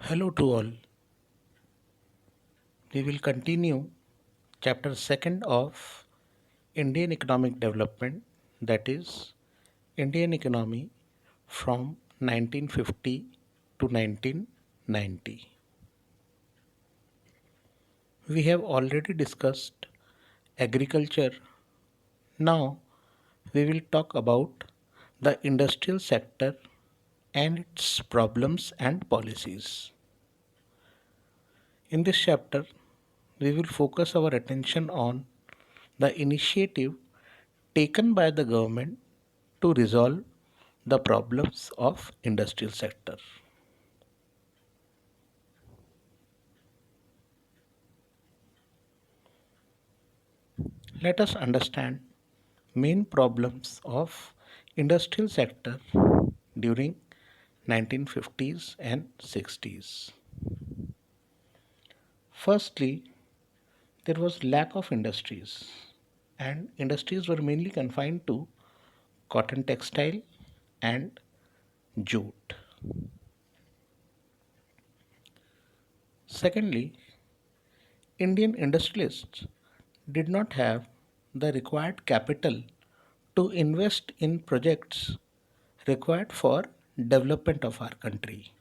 Hello to all. We will continue chapter 2nd of Indian economic development, that is Indian economy from 1950 to 1990. We have already discussed agriculture. Now we will talk about the industrial sector and its problems and policies. In this chapter, we will focus our attention on the initiative taken by the government to resolve the problems of industrial sector. Let us understand main problems of industrial sector during 1950s and 60s. Firstly, there was lack of industries, and industries were mainly confined to cotton textile and jute. Secondly, Indian industrialists did not have the required capital to invest in projects required for development of our country.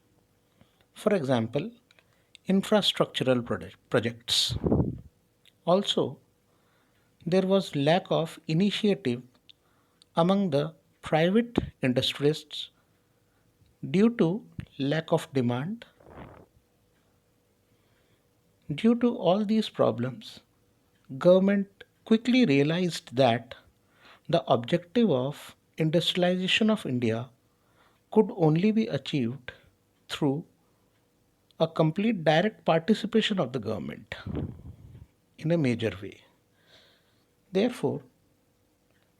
For example, infrastructural projects. Also, there was lack of initiative among the private industrialists due to lack of demand. Due to all these problems, government quickly realized that the objective of industrialization of India could only be achieved through a complete direct participation of the government in a major way. Therefore,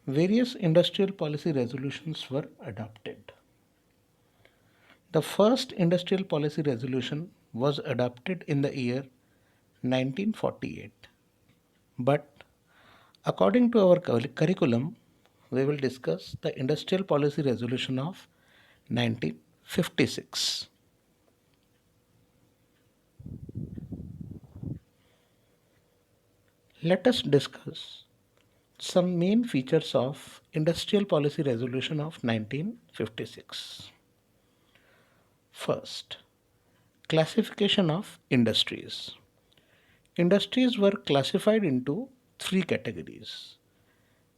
various industrial policy resolutions were adopted. The first industrial policy resolution was adopted in the year 1948. But according to our curriculum, we will discuss the industrial policy resolution of 1956. Let us discuss some main features of Industrial Policy Resolution of 1956. First, classification of industries. Industries were classified into three categories.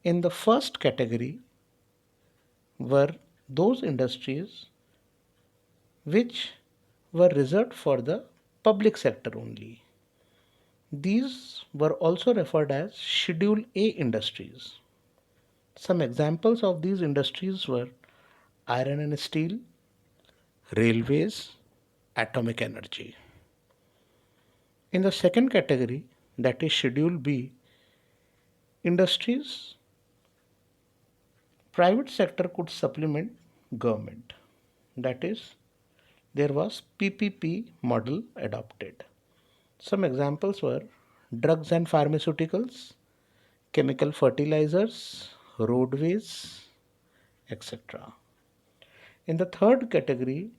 In the first category were those industries which were reserved for the public sector only. These were also referred as Schedule A industries. Some examples of these industries were iron and steel, railways, atomic energy. In the second category, that is Schedule B, industries, private sector could supplement government. That is, there was PPP model adopted. Some examples were drugs and pharmaceuticals, chemical fertilizers, roadways, etc. In the third category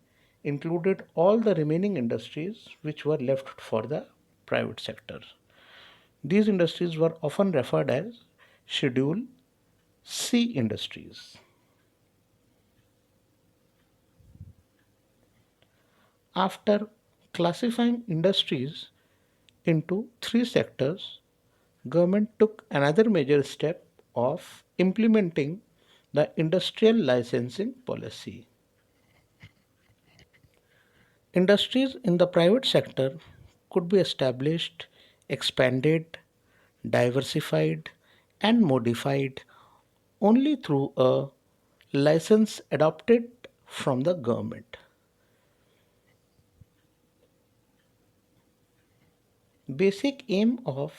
included all the remaining industries which were left for the private sector. These industries were often referred as Schedule C industries. After classifying industries into three sectors, government took another major step of implementing the industrial licensing policy. Industries in the private sector could be established, expanded, diversified, and modified only through a license adopted from the government. Basic aim of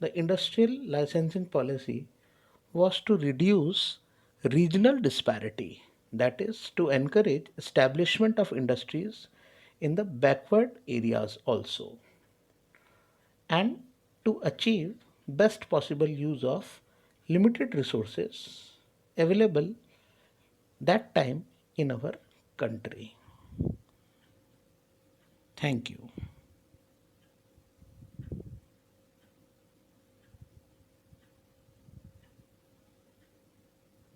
the industrial licensing policy was to reduce regional disparity, that is to encourage establishment of industries in the backward areas also, and to achieve best possible use of limited resources available that time in our country. Thank you.